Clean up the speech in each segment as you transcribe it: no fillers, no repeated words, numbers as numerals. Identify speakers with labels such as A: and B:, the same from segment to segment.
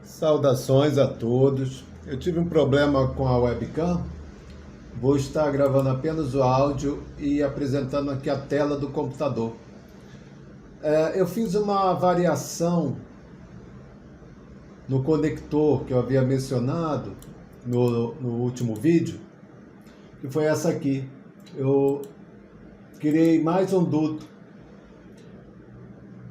A: Saudações a todos. Eu tive um problema com a webcam. Vou estar gravando apenas o áudio e apresentando aqui a tela do computador. Eu fiz uma variação no conector que eu havia mencionado no último vídeo, que foi essa aqui. Eu criei mais um duto.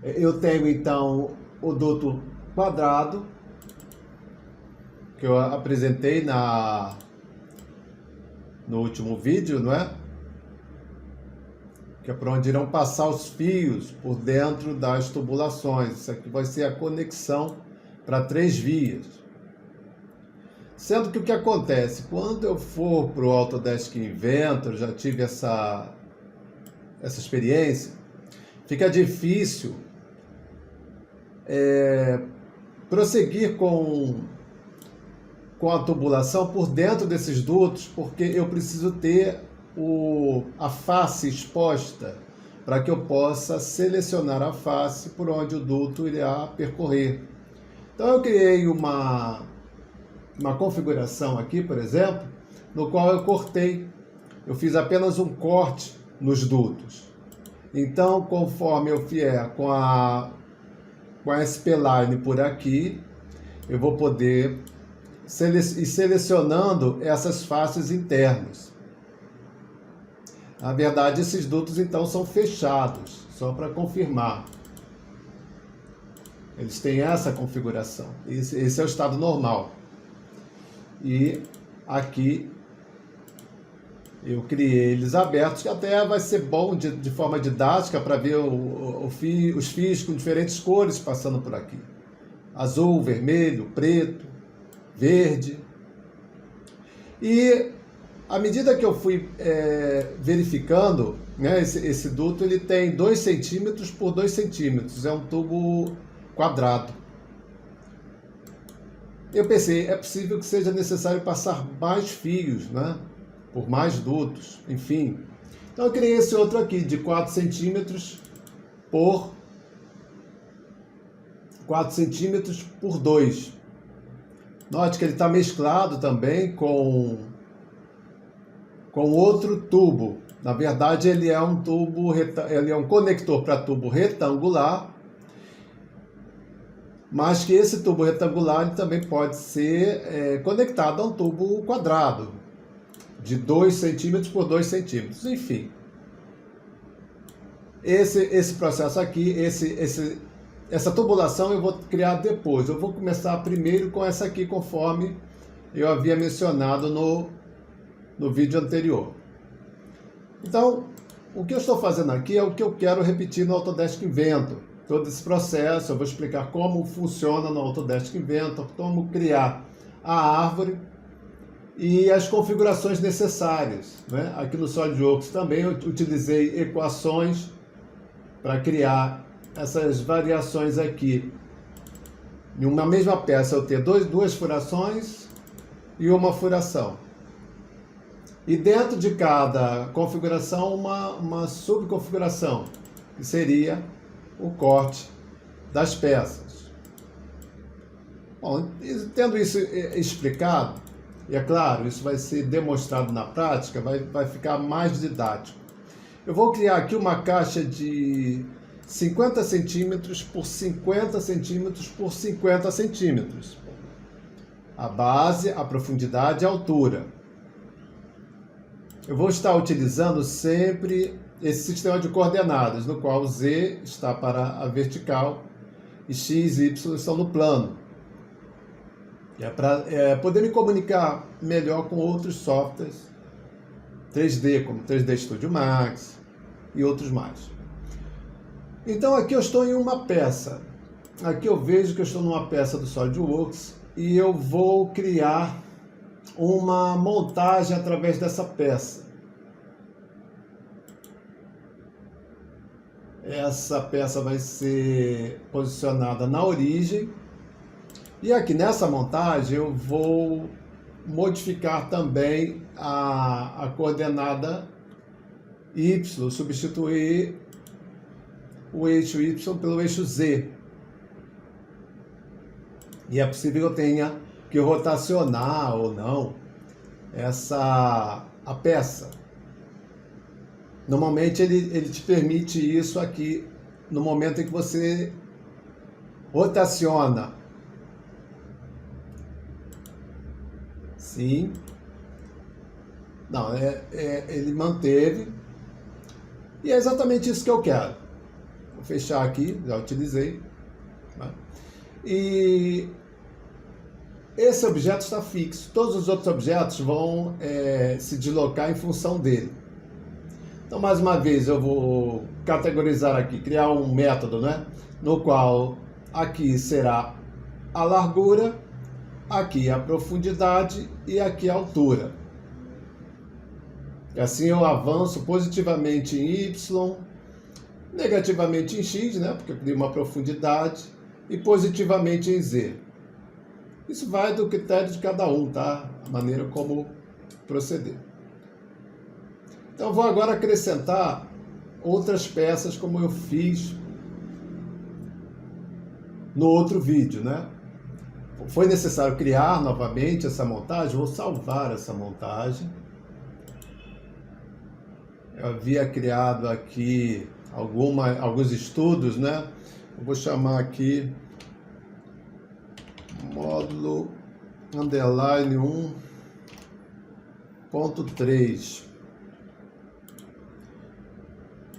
A: Eu tenho então o duto quadrado, que eu apresentei no último vídeo, não é? Que é para onde irão passar os fios por dentro das tubulações. Isso aqui vai ser a conexão para 3 vias. Sendo que o que acontece? Quando eu for para o Autodesk Inventor, já tive essa experiência, fica difícil prosseguir com a tubulação por dentro desses dutos, porque eu preciso ter a face exposta para que eu possa selecionar a face por onde o duto irá percorrer. Então eu criei uma configuração aqui, por exemplo, no qual eu fiz apenas um corte nos dutos. Então, conforme eu vier com a SP-Line por aqui, eu vou poder ir selecionando essas faces internas. Na verdade, esses dutos então são fechados, só para confirmar. Eles têm essa configuração. Esse é o estado normal. E aqui eu criei eles abertos, que até vai ser bom de forma didática para ver os fios com diferentes cores passando por aqui. Azul, vermelho, preto, verde. E à medida que eu fui verificando, né, esse duto ele tem 2 centímetros por 2 centímetros, é um tubo quadrado. Eu pensei, é possível que seja necessário passar mais fios, né, por mais dutos, enfim. Então eu criei esse outro aqui de 4 centímetros por 4 centímetros por 2. Note que ele está mesclado também com outro tubo. Na verdade, ele é um conector para tubo retangular, mas que esse tubo retangular ele também pode ser conectado a um tubo quadrado, de 2 centímetros por 2 centímetros. Enfim, esse processo aqui, essa tubulação eu vou criar depois. Eu vou começar primeiro com essa aqui, conforme eu havia mencionado no vídeo anterior. Então, o que eu estou fazendo aqui é o que eu quero repetir no Autodesk Inventor. Todo esse processo, eu vou explicar como funciona no Autodesk Inventor, como criar a árvore e as configurações necessárias, né? Aqui no SolidWorks também eu utilizei equações para criar essas variações aqui. Em uma mesma peça eu ter duas furações e uma furação. E dentro de cada configuração uma subconfiguração, que seria o corte das peças. Bom, tendo isso explicado, e é claro, isso vai ser demonstrado na prática, vai ficar mais didático. Eu vou criar aqui uma caixa de 50 centímetros por 50 centímetros por 50 centímetros. A base, a profundidade e a altura. Eu vou estar utilizando sempre esse sistema de coordenadas, no qual Z está para a vertical e X e Y estão no plano. É para poder me comunicar melhor com outros softwares 3D, como 3D Studio Max e outros mais. Então aqui eu estou em uma peça. Aqui eu vejo que eu estou numa peça do SolidWorks e eu vou criar uma montagem através dessa peça. Essa peça vai ser posicionada na origem. E aqui nessa montagem eu vou modificar também a coordenada Y, substituir o eixo Y pelo eixo Z. E é possível que eu tenha que rotacionar ou não a peça. Normalmente ele te permite isso aqui no momento em que você rotaciona. Sim. Não, ele manteve. E é exatamente isso que eu quero. Vou fechar aqui, já utilizei. Né? E esse objeto está fixo. Todos os outros objetos vão se deslocar em função dele. Então, mais uma vez, eu vou categorizar aqui, criar um método, né? No qual aqui será a largura, aqui a profundidade e aqui a altura. E assim eu avanço positivamente em Y, negativamente em X, né? Porque eu crio uma profundidade, e positivamente em Z. Isso vai do critério de cada um, tá? A maneira como proceder. Então, eu vou agora acrescentar outras peças como eu fiz no outro vídeo, né? Foi necessário criar novamente essa montagem, vou salvar essa montagem. Eu havia criado aqui alguns estudos, né? Eu vou chamar aqui módulo underline 1.3.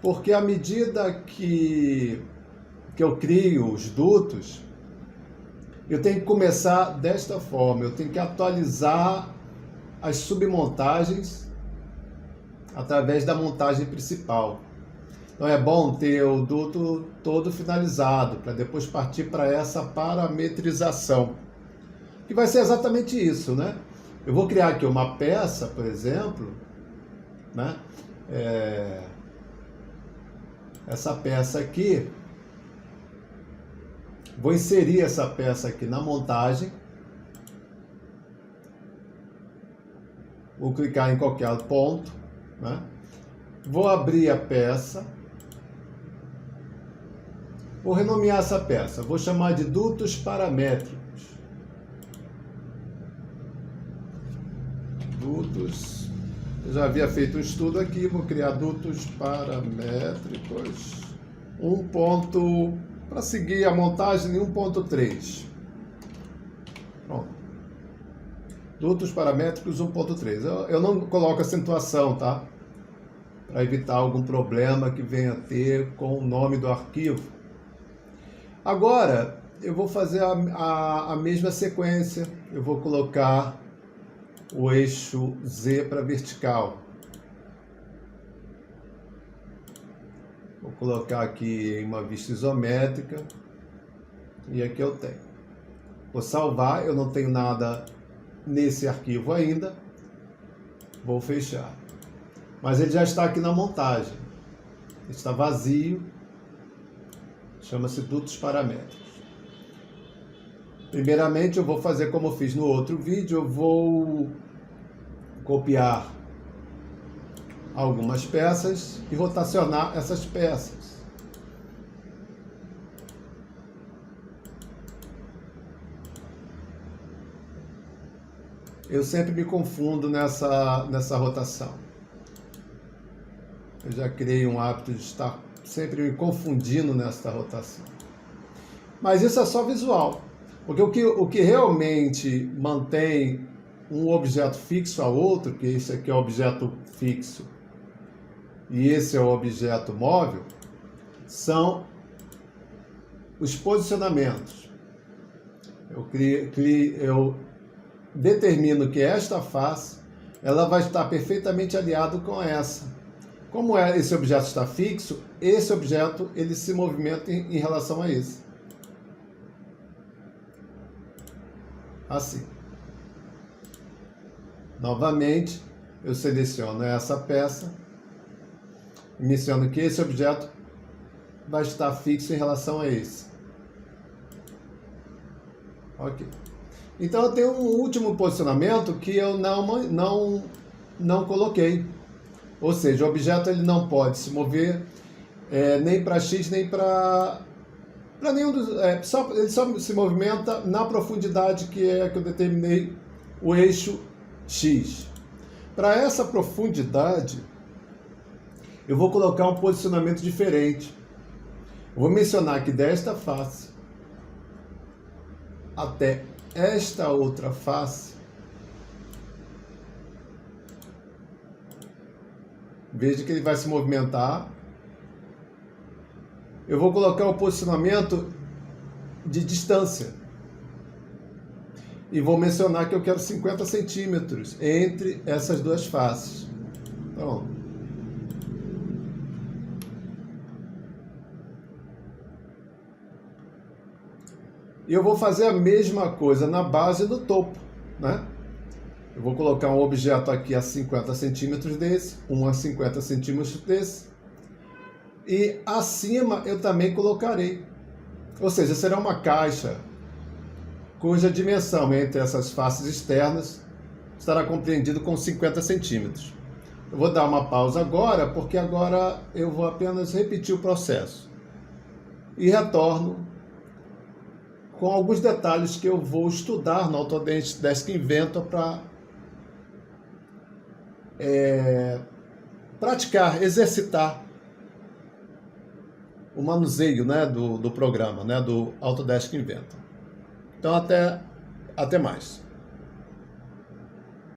A: Porque à medida que eu crio os dutos, eu tenho que começar desta forma, eu tenho que atualizar as submontagens através da montagem principal. Então é bom ter o duto todo finalizado, para depois partir para essa parametrização, que vai ser exatamente isso, né? Eu vou criar aqui uma peça, por exemplo, né? Essa peça aqui, vou inserir essa peça aqui na montagem, vou clicar em qualquer ponto, né? Vou abrir a peça, vou renomear essa peça, vou chamar de dutos paramétricos. Dutos, eu já havia feito um estudo aqui, vou criar dutos paramétricos, para seguir a montagem em 1.3. Pronto. Dutos paramétricos 1.3. Eu não coloco acentuação, tá? Para evitar algum problema que venha a ter com o nome do arquivo. Agora, eu vou fazer a mesma sequência. Eu vou colocar o eixo Z para vertical. Vou colocar aqui em uma vista isométrica. E aqui eu tenho. Vou salvar, eu não tenho nada nesse arquivo ainda. Vou fechar. Mas ele já está aqui na montagem. Está vazio. Chama-se dutos paramétricos. Primeiramente, eu vou fazer como eu fiz no outro vídeo. Eu vou copiar algumas peças e rotacionar essas peças. Eu sempre me confundo nessa rotação. Eu já criei um hábito de estar sempre me confundindo nessa rotação. Mas isso é só visual. Porque o que realmente mantém um objeto fixo a outro, que esse aqui é o objeto fixo e esse é o objeto móvel, são os posicionamentos. Eu determino que esta face ela vai estar perfeitamente aliado com essa. Como esse objeto está fixo, esse objeto ele se movimenta em relação a esse. Assim. Novamente, eu seleciono essa peça e menciono que esse objeto vai estar fixo em relação a esse. Ok. Então eu tenho um último posicionamento que eu não coloquei. Ou seja, o objeto ele não pode se mover nem para X nem para Para nenhum dos, ele só se movimenta na profundidade que eu determinei o eixo X. Para essa profundidade, eu vou colocar um posicionamento diferente. Eu vou mencionar que desta face até esta outra face, veja que ele vai se movimentar. Eu vou colocar o posicionamento de distância. E vou mencionar que eu quero 50 centímetros entre essas duas faces. Então, e eu vou fazer a mesma coisa na base do topo, né? Eu vou colocar um objeto aqui a 50 centímetros desse, um a 50 centímetros desse, e acima eu também colocarei. Ou seja, será uma caixa cuja dimensão entre essas faces externas estará compreendido com 50 centímetros. Eu vou dar uma pausa agora, porque agora eu vou apenas repetir o processo. E retorno com alguns detalhes que eu vou estudar no Autodesk Inventor para praticar, exercitar o manuseio, né, do programa, né, do Autodesk Inventor. Então, até mais.